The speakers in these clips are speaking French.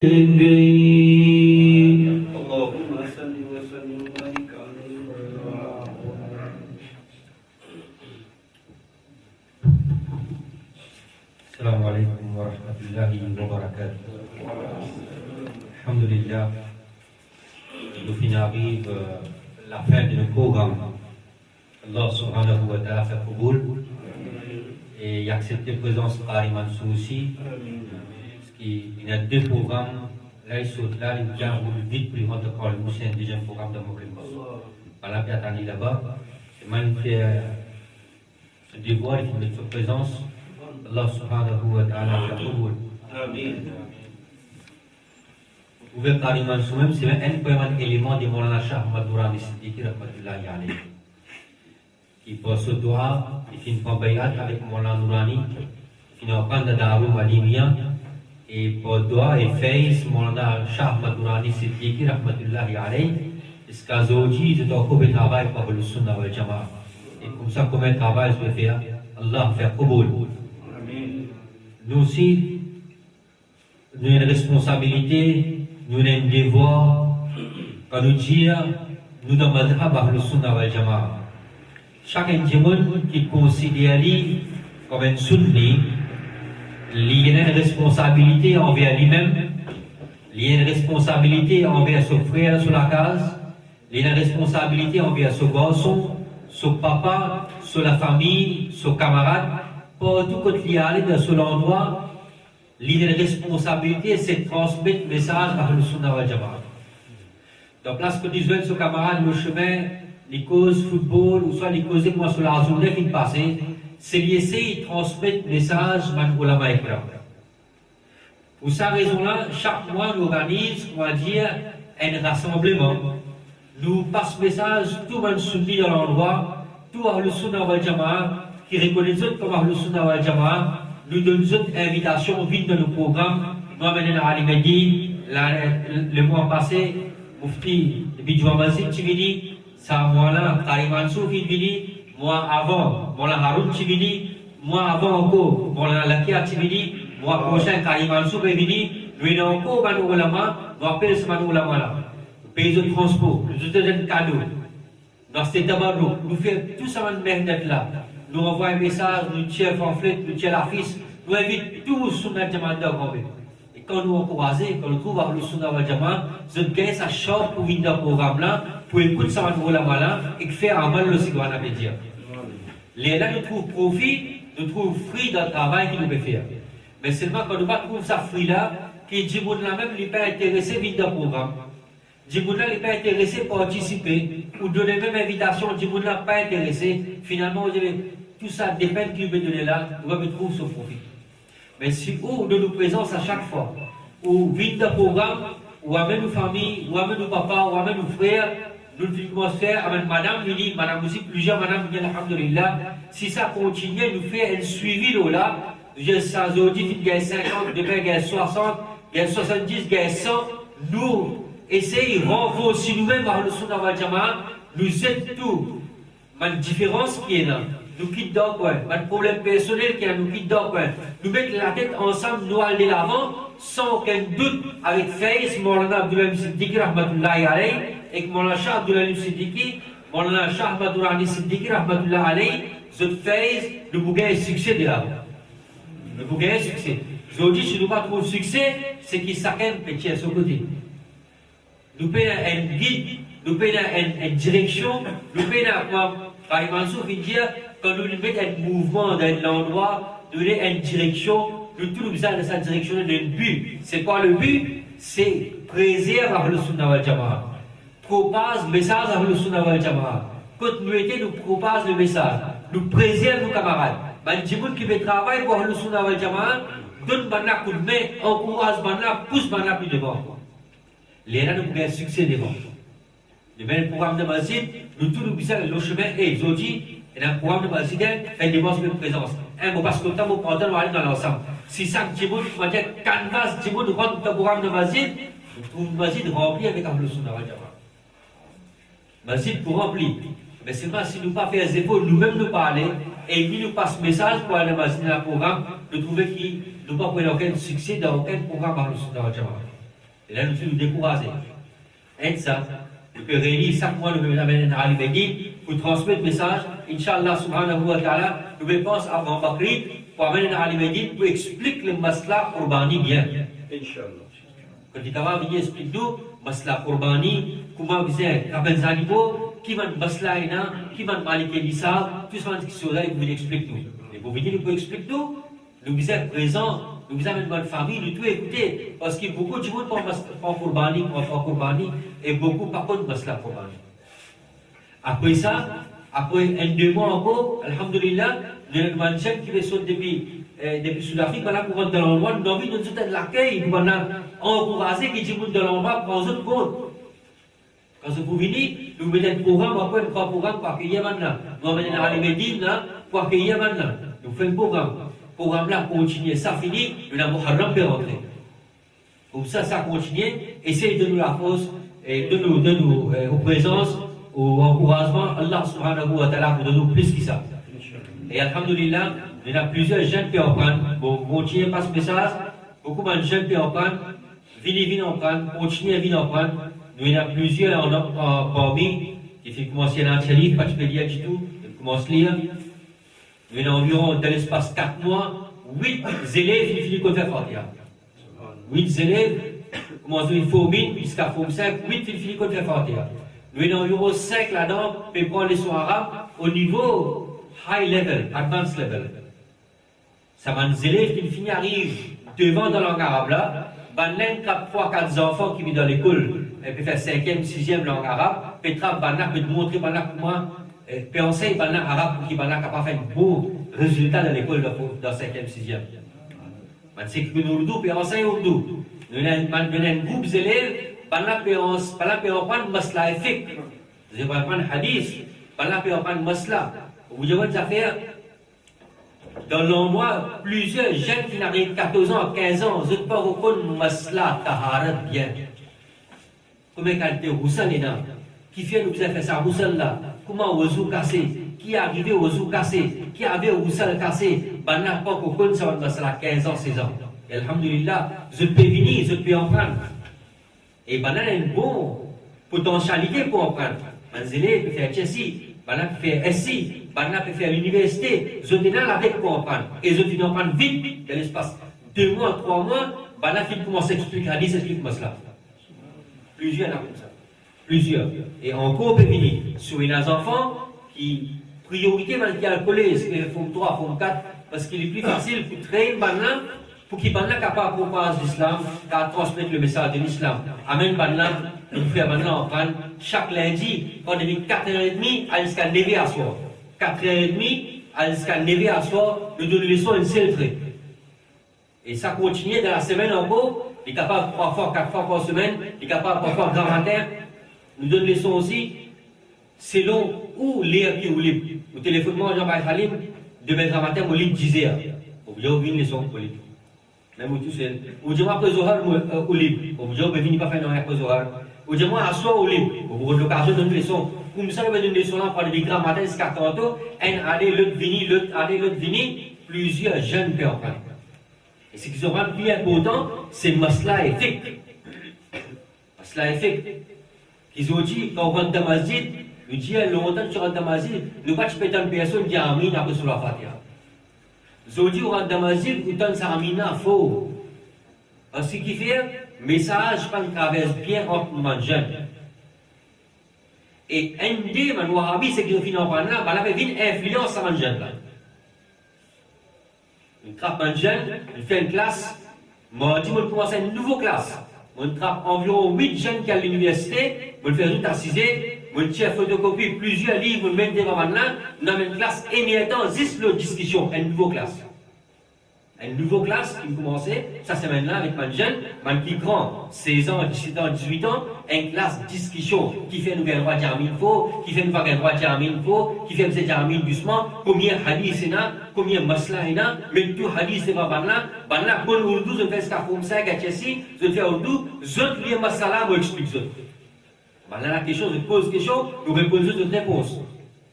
اللهم صل وسلم وبارك عليه السلام عليكم ورحمة الله وبركاته. Alhamdulillah, nous finissons la fin de notre programme. Allah subhanahu wa ta'ala fait Qaboul et accepte la présence de Karim Mansour aussi. Parce qu'il y a deux programmes. Là, ils sont là, ils viennent vite plus vite pour le prochain deuxième programme de Mokhlim. Voilà, puis attendez là-bas. C'est magnifique ce devoir et de sa présence. Allah subhanahu wa ta'ala fait Qaboul. Amen. Vous pouvez Karim Mansour même, c'est un premier élément de Maulana Shah Ahmad Durrani Siddiqui rahmatullahi alayhi. Qui pour ce doigt, il fait une bayat avec Maulana Durrani, qui n'a pas de Daroum Alimia. Et pour doigt et face, Maulana Shah Ahmad Durrani Siddiqui rahmatullahi alayhi. Jusqu'à aujourd'hui, je dois trouver travail pour le Sunnah wal Jama'a. Et comme ça, comment travail je vais faire? Allah fait Qaboul. Nous aussi, nous avons une responsabilité, nous avons un devoir, quand nous disons, nous devons faire le Sunnah wal Jama'a. Chacun de nous qui considère comme un sunni, il a une responsabilité envers lui-même, il a une responsabilité envers son frère sur la case, il a une responsabilité envers son garçon, son papa, sur la famille, son camarade. Pour tout côté il y a dans ce endroit, il a une responsabilité, c'est de transmettre le message par le Sunnah wal Jama'a. Donc là, ce que disent ce camarade, le chemin, les causes football, ou soit les causes moi sur la journée qui passe, c'est d'essayer de transmettre le message man ulama ikram. Pour cette raison-là, chaque mois nous organise, on va dire, un rassemblement. Nous passons le message, tout le monde sunni dans l'endroit, tout le Sunnah wal Jama'a, qui reconnaît comme le Sunnah wal Jama'a, nous donnons une invitation vite dans nos programmes. Nous amenons à Ali Mehdi, le mois passé, Mufti Bidjoua Mazid Chivini, ça moi-là, Karim Mansour Chivini, moi avant, Mola Haroun Chivini, moi avant encore, Mola Lakia Chivini, moi prochain Karim Mansour Chivini, nous avons encore Manu Ulama, nous appelons ce Manu Ulama là. Pays de transport, nous donnons un cadeau. Dans cet tabarou, nous faisons tout ça de merde là. Nous envoyons un message, nous tirons pamphlet, nous tirons l'affiche, nous invitons tous sur notre Jama'a d'Agombe. Et quand nous encourageons, quand nous trouvons le Sunnah wal Jama'a, nous gagnons sa chance pour venir dans le programme là, pour écouter ça dans le là, et faire un mal aussi, doit nous dire. Les là, nous trouvons profit, nous trouvons fruit dans le travail qu'il nous peut faire. Mais seulement quand nous ne trouvons ça fruit là, qui dit que là même, il n'est pas intéressé à venir dans le programme. Djibouna n'est pas intéressé pour participer, ou donner même invitation, Djibouna n'est pas intéressé. Finalement, tout ça dépend qui veut donner là, nous allons trouver son profit. Mais si nous de nous présence à chaque fois, ou vite dans le programme, ou amène nos familles, ou amène nos papas, ou amène nos frères, nous devons faire, amène madame, nous dit, madame aussi, plusieurs madame, alhamdulillah, si ça continue, nous fait un suivi là, j'ai ça aujourd'hui, il y a 50, demain il y a 60, il y a 70, il y a 100, nous, essayez de renforcer nous-mêmes par le Sunnah wal Jama'a, nous aidons tout. La différence qui est là, nous quittons quoi, le problème personnel qui est là, nous quittons quoi. Nous mettons la tête ensemble, nous allons de l'avant, sans aucun doute, avec Faiz, Maulana Abdullah Siddiqui, rahmatullahi alayhi, et Maulana Shah Abdullah Siddiqui, Maulana Shah Ahmad Durrani Siddiqui, rahmatullahi alayhi, Zot Faiz, le bouquin est succès de là. Le bouquin est succès. Aujourd'hui, si nous pas trop de succès, c'est qu'il s'accème petit à son côté. Nous payons un guide, nous payons une direction, nous payons par Mansour qui dit quand nous mettons un mouvement dans l'endroit, nous donnons une direction, nous tous nous avons dans cette direction d'un but. C'est quoi le but? C'est préserver le Sunnah wal Jama'a. Propage le message avec le Sunnah wal Jama'a. Continuité, nous propage le message. Nous préservons nos camarades. Les gens qui veulent travailler pour le Sunnah wal Jama'a, donne un coup de main, encourage, pousse plus devant. Les là, nous avons un succès devant. Le programme de Masjid, nous tous nous bisons le chemin et aujourd'hui, il y a un programme de Masjid, fait des démonstration de présence. Un mot parce que le temps, nous prenons, nous allons dans l'ensemble. Si ça, Djibout, on va dire, canvas, Djibout, nous prenons le programme de Masjid, nous trouvons le Masjid rempli avec le Sunnah wal Jama'a. Masjid pour remplir. Mais seulement si nous ne pas faire des efforts, nous-mêmes nous parler, et puis nous passons le message pour aller dans le programme, nous trouvons qu'il nous pas prendre aucun succès dans aucun programme par le Sunnah wal Jama'a. Et là, nous sommes découragés. Et ça, nous pouvons réunir chaque mois, nous pouvons amener à l'Ibédi pour transmettre le message. Inch'Allah, subhanahu wa ta'ala, nous pouvons penser avant Bakri pour amener à l'Ibédi pour expliquer le masla urbani bien. Inch'Allah. Quand il va venir expliquer nous, masla urbani, comment vous êtes, Rabel Zanibo, qui va masla ina, qui va malike l'issa, tout ça, qui sont là, il vous explique nous. Et pour venir, nous expliquer nous, nous vous êtes présents. Nous vous amenons votre famille, nous tout écouter, parce qu'il y a beaucoup de monde pour Kourbani, pour Kourbani, et beaucoup par contre Masla Kourbani. Après ça, après 1-2 mois encore, Alhamdulillah, nous avons un jeune qui est sorti depuis Sud-Afrique, voilà, pour rentrer dans l'endroit, nous avons envie de nous l'accueil, nous avons encouragé qui dit dans l'endroit pour nous compte. Quand vous venez, nous mettons un programme, après un programme pour accueillir maintenant. Nous avons un Médine pour accueillir maintenant. Nous faisons un programme. Programme là continue, ça finit, nous avons Muharram pour rentrer. Comme ça continue, essayez de nous la force, et de nous aux présences, au encouragement, Allah subhanahu wa ta'ala pour nous plus que ça. Et alhamdulillah, il y a plusieurs jeunes qui en prennent, bon, continuez pas ce message, beaucoup de jeunes qui en prennent, venez en prendre, continuez à venir en prendre. Nous, il y a plusieurs parmi qui fait commencer à lire, pas de lire du tout, ils commencent à lire. Il y a environ, dans l'espace 4 mois, 8 élèves qui finissent de faire Fatiha. 8 élèves, commencent une formine, jusqu'à forme 5, 8 qui finissent de faire Fatiha. Nous avons environ 5 là-dedans, qui prennent les soins arabes au niveau high level, advanced level. Ça va des élèves qui finissent arrivent devant dans la langue arabe là, Banlen cap 3-4 enfants qui viennent dans l'école, ils peuvent faire 5e, 6e langue arabe, Petra Banna peut montrer Banna comment. Puis enseigne le arabe pour qu'il n'a pas fait un beau résultat dans l'école dans 5e, 6e. C'est que nous l'ourdou, puis enseigne l'ourdou. Nous avons un groupe d'élèves, puis on prend masla effect. Vous allez prendre hadith, puis on prend masla. Vous devez faire dans l'endroit, plusieurs jeunes qui n'arrivent 14 ans, 15 ans, ils n'ont pas reconnu masla, taharat bien. Combien de qualité roussal est là? Qui fait nous faire ça, roussal là? Comment Ouzou cassé? Qui est arrivé au Ouzou cassé? Qui avait au Roussal cassé? Banna pas qu'on connaît ça va 15 ans, 16 ans. Et alhamdulillah, je peux venir, je peux en prendre. Et Banna a une bonne potentialité pour en prendre. Manzélé peut faire Chelsea, Banna peut faire SC, Banna peut faire l'université. Je suis là avec pour en prendre. Et je finis en prendre vite, dans l'espace 2 mois, 3 mois, Banna finit commencer à expliquer, à dire, explique-moi cela. Plusieurs là comme ça. Plusieurs. Et encore peut venir sur les enfants qui, priorité, qui a le collège, forme 3, forme 4, parce qu'il est plus facile pour traiter maintenant, pour qu'ils soient capables de propager l'islam, de transmettre le message de l'islam. Amen, maintenant, nous faisons maintenant chaque lundi, quand on est 4h30 jusqu'à 9h à soir. 4h30 jusqu'à 9h à soir, nous donnons les leçons une seule trait. Et ça continue dans la semaine encore, il est capable 3 fois, 4 fois par semaine, il est capable parfois grand matin. Nous donnons les leçons aussi, selon où lire qui ou libre. Au téléphone, moi, Jean-Baptiste Halim, demain matin, mon libre 10 heures. Vous avez une leçon pour libre. Même vous tous, vous dites, après Zohar, au libre. Vous dites, vous ne venez pas faire après Zohar. Vous dites, moi, à soi, au libre. Vous avez l'occasion de donner une leçon. Comme ça, vous avez une leçon là, pour les grands matins, jusqu'à tantôt, un aller, l'autre venir, l'autre aller, l'autre venir, plusieurs jeunes peuvent en prendre. Et ce qui sera plus important, c'est masla effect. Masla effect. Ils ont dit, quand on rentre dans la masjid, ils disent, longtemps que tu rentres dans la masjid, nous ne pouvons pas une personne qui a amin après sur la Fatiha. Ils ont dit, on rentre dans la masjid, on donne sa amina faux. Parce que ce qui fait, le message, quand traverse bien entre les jeunes. Et un des wahhabis, c'est qu'ils ont fini en parlant, il avait une influence sur les jeunes. Il trappe un jeune, il fait une classe, moi, je dis, on commence une nouvelle classe. On trappe environ 8 jeunes qui à l'université, on fait tout assiser, on tient photocopie plusieurs livres, on met devant maintenant, on a une classe émiettant, 10 l'autre discussion, une nouvelle classe. Une nouvelle classe qui commençait, ça c'est maintenant avec un jeune, un qui grand, 16 ans, 17 ans, 18 ans, une classe discussion qui fait nous gagner droit Djamin faux, qui fait nous gagner droit Djamin faux, qui fait nous Djamin doucement, combien hadith c'est là, combien masla est là, mais tout hadith c'est pas là, bon Urdu, je fais ce qu'a fait ça, à Chelsea, je fais Urdu, je lis masala, je explique ça. La question, je pose question, nous répondons de réponse.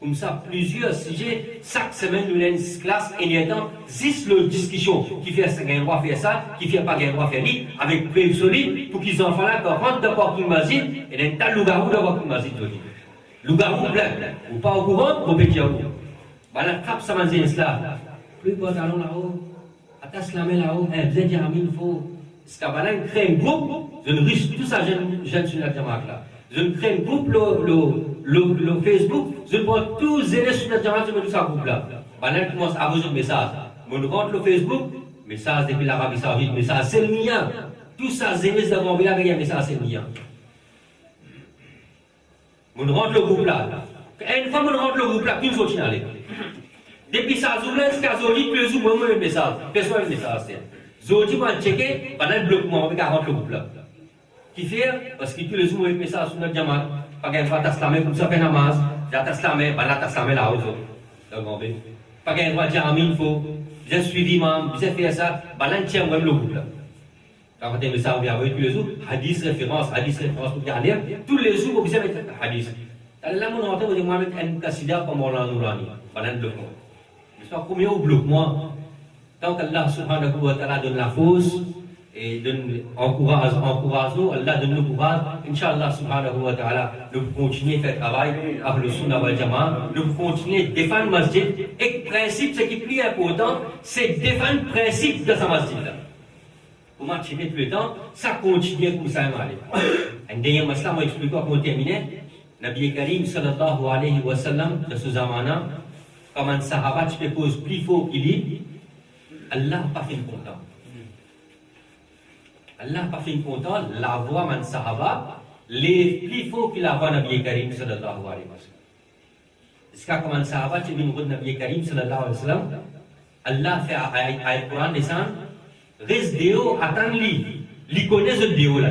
Comme ça, plusieurs sujets, chaque semaine, nous avons une classe, et il y a juste la discussion qui fait ça, qui a le droit de faire ça, qui fait pas le droit de faire ça, avec preuve solide, pour qu'ils enfants là, quand rentrent dans le parking masjid, et il y a un tas de loup-garou dans le parking masjid. Loup-garou plein, ou pas au courant, ou petit à vous. Voilà, frappe ça, manzine, là. Plus pantalon là-haut, attache la main là-haut, vous êtes Yamin, il faut. C'est qu'à Balan crée un groupe, je ne risque tout ça, jeune sur la Jamaat là. Je crée un groupe, le Facebook, je prends tous les élèves sur la Jamaat, je mets tout ça groupe là. Balan commence à vous un message. Je rentre le Facebook, message depuis l'Arabie Saoudite, message c'est le mien. Tout ça, les élèves d'avant, il y a un message c'est le mien. Je rentre le groupe là. Une fois que je rentre le groupe là, une chose qui aller. Depuis ça, je vous laisse qu'à Zodi, plus ou moins un message. Personne un message. Zodi va checker, pendant le bloquement, avec 40 le groupe là. Qui fait, parce que tous les jours, un message sur notre Jamaat, pas qu'un fois t'aslamé pour ça faire namaz, t'aslamé, bah là t'aslamé là, pas qu'un fois dire amin, il faut, j'ai suivi imam, j'ai fait ça, bah là tiens même le groupe là. Quand on a un message, on vient tous les jours, hadith référence pour bien lire, tous les jours, vous avez un hadith. Là, mon rentrée, vous avez moi mettre un casida pour Mawlana Nourani, bah là le bloquement. Combien au bloquement, tant qu'Allah subhanahu wa ta'ala donne la force et encourage nous, Allah donne le courage, Inch'Allah subhanahu wa ta'ala, nous continuer à faire travail avec le Sunnah wal Jamaat, nous continuer à défendre le masjid. Et le principe, ce qui est plus important, c'est défendre le principe de ce masjid-là. Pour marcher tout le temps, ça continue comme ça. Un dernier masla, moi explique comment terminer. Nabi Karim sallallahu alayhi wa sallam, de ce zamana, comme un sahaba, tu te poses plus fort qu'il dit, Allah n'a pas fait content. Allah n'a pas fait content, la voix man sahaba, les plus forts qu'il a voix Nabi Karim sallallahu alayhi wa sallam. Est-ce que comme un sahaba, tu viens de Nabi Karim sallallahu alayhi wa sallam, Allah fait à Coran descend, reste déo, attends li connaît ce déo là,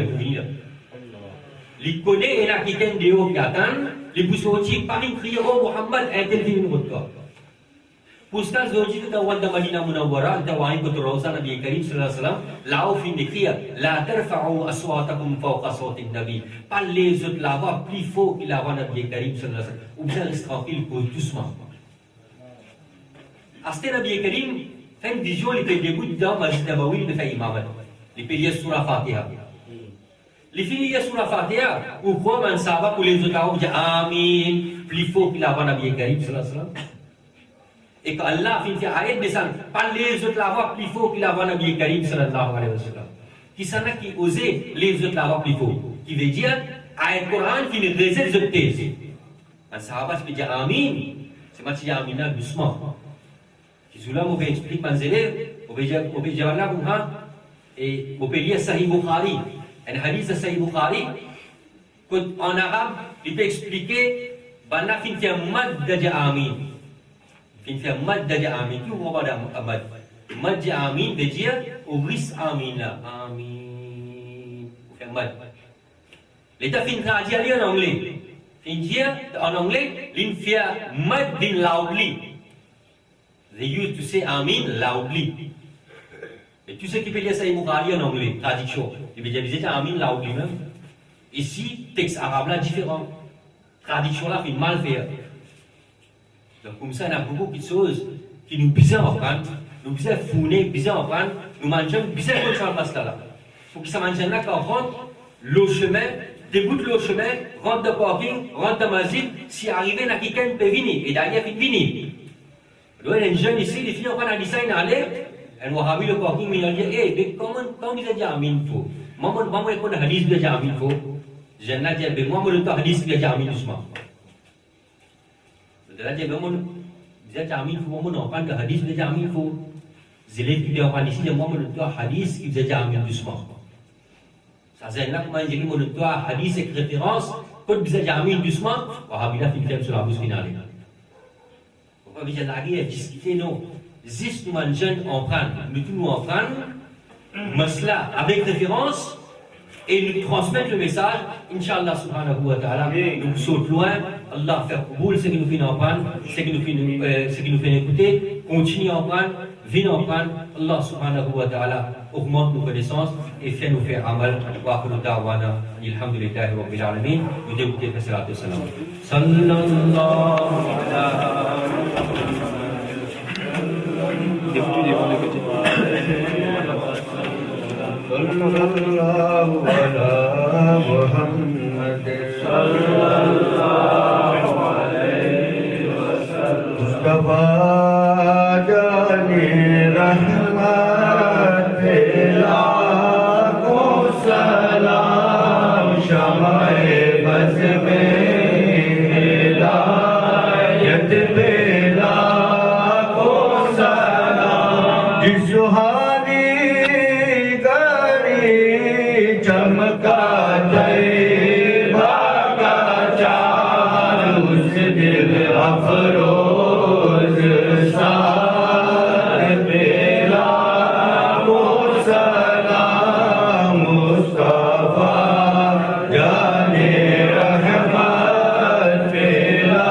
li connaît et là qui t'aime déo qui attend, li pousse aussi par une prière, oh Muhammad, intervient notre corps. Puskal zoji kita wanda Madinah Munawwarah kita wahi kuturosa Nabi Karim sallallahu alaihi wasallam lao fin décrire la tarfa'u aswatakum fawqa sawti Nabi, pas les autres la voix plus fort que la voix Nabi Karim sallallahu alaihi wasallam, ou bien reste tranquille pour doucement. Aste Nabi Karim fait une vision il fait début dans Masjid Nabawi il fait imamat il fait lire surah Fatiha il fait lire surah Fatiha ou quoi man sahaba pour les autres la voix amin plus fort que la voix Nabi Karim sallallahu alaihi wasallam. Et que Allah fait une ayat descend, pas les autres la voix plus fort que la voix Nabi Karim sallallahu alayhi wa sallam. Qui s'en a qui osait les autres la voix plus fort. Qui veut dire, ayat Coran qui ne réserve les autres thèses. Un sahaba qui peut dire Amin, c'est moi qui dis Amin là doucement. Qui sous là, on peut expliquer mes élèves, on peut dire là pour moi, et on peut lire Sahih Bukhari. Un hadith de Sahih Bukhari, en arabe, il peut expliquer, ben là, il fait un mad de dire Amin. Il fait mad de amin, tout le monde a mad. Mad de amin veut dire, ouvris amin là. Amin. Il fait mad. L'État fait une traduction en anglais. Il dit en anglais, il fait mad din loudly. They used to say amin loudly. Et tu sais qui peut dire ça en anglais, traduction. Il veut dire amin loudly même. Ici, texte arabe là différent. Traduction là fait mal faire. Donc comme ça, il y a beaucoup de choses qui nous besoin d'apprendre, nous besoin de fourner, besoin d'apprendre, nous mangeons, besoin de faire passe là. Pour que ça mange là, quand on rentre, le chemin, débute le chemin, rentre de parking, rentre de masjid, si arrivé, n'a quelqu'un peut venir, et derrière, il venir. Alors, il y a un jeune ici, les filles ont pas dit ça, il allait, elle m'a vu le parking, mais il a dit, mais comment vous avez dit Amin faut? Maman, il y a un hadith, vous avez dit Amin faut. Je n'ai dit, mais moi, je n'ai pas hadith, vous avez dit Amin doucement. Là, j'ai vraiment dit Amin faut, moi, on parle de hadith, vous avez dit Amin faut. Je l'ai dit, on parle ici, moi, je n'ai pas hadith, vous avez dit Amin doucement. Ça, c'est là, comment j'ai dit, moi, je n'ai pas hadith avec référence, quand vous avez dit Amin doucement, on va bien faire sur la bouche finale. Pourquoi vous avez discuté, non? Juste nous, jeunes, on prend, nous tous nous en prendre, masla avec référence, et nous transmettre le message, Inch'Allah subhanahu wa ta'ala, nous saute loin, Allah fait boule ce qui nous fait en prendre, ce qui nous fait écouter, continue en prendre, Vinakan Allah subhanahu wa ta'ala augmente nos connaissances et fait nous faire amal. Wa akhiru da'wana alhamdulillahi rabbil alamin. Nous débuter par salatu salam. Sallallahu sallallahu ala Muhammad sallallahu alaihi wasallam. Mustafa jani rahmat pela ko salam shamae baz mein hidayat pela ko salam. Jis suhani चमका तैयबा का चाँद उस दिल अफरोज सार पेला को सलाम मुस्तफा जाने रहमत पेला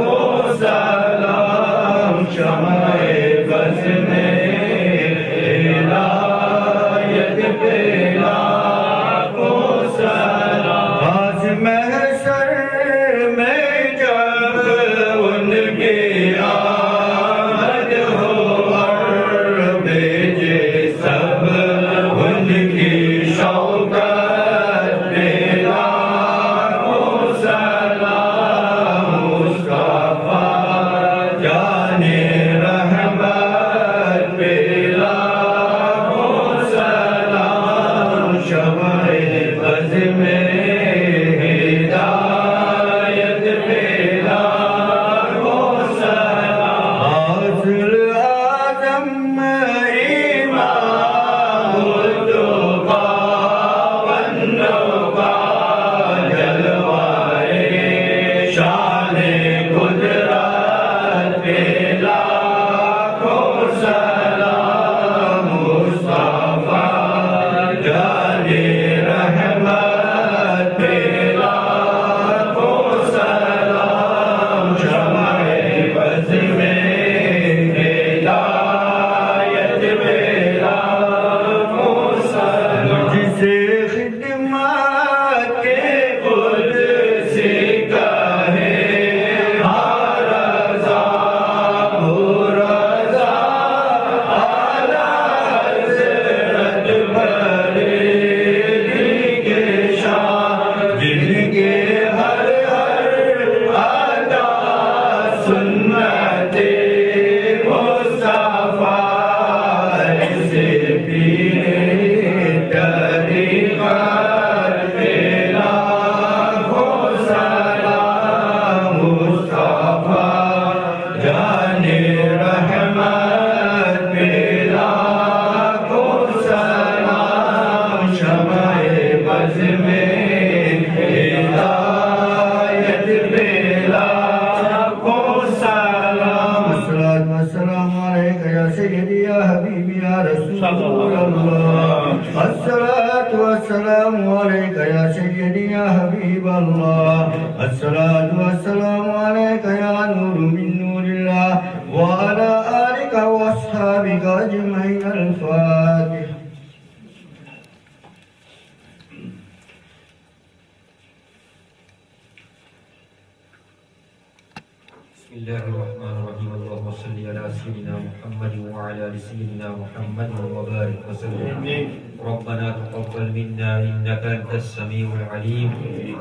को सलाम शमाए बस में हिदायत पेला الصلاة والسلام عليك يا سيدي يا حبيب الله. الصلاة والسلام عليك يا نور من نور الله وعلى آلك وأصحابك أجمعين. الفاتحة. بسم الله الرحمن الرحيم. اللهم صل على سيدنا محمد وعلى آل سيدنا محمد وبارك وسلم. ربنا تقبل منا إنك أنت السميع العليم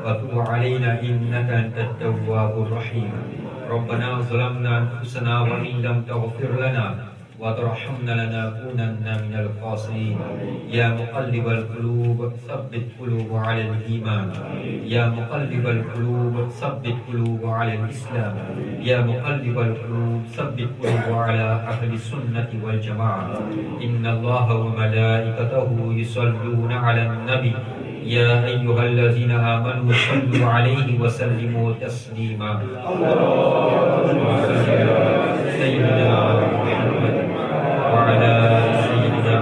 وتب علينا إنك أنت التواب الرحيم. ربنا ظلمنا أنفسنا وإن لم تغفر لنا وترحمنا لنكونن من الخاسرين. يا مقلب القلوب ثبت قلوب على الإيمان. يا مقلب القلوب ثبت قلوب على الإسلام. يا مقلب القلوب ثبت قلوب على أهل السنة والجماعة. إن الله وملائكته يصلون على النبي يا أيها الذين آمنوا صلوا عليه وسلموا تسليما. سيدنا محمد وعلى سيدنا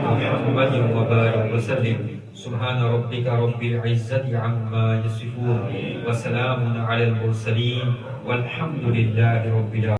محمد وبارك وسلم. سبحان ربك رب العزة عما يصفون وسلام على المرسلين والحمد لله رب العالمين.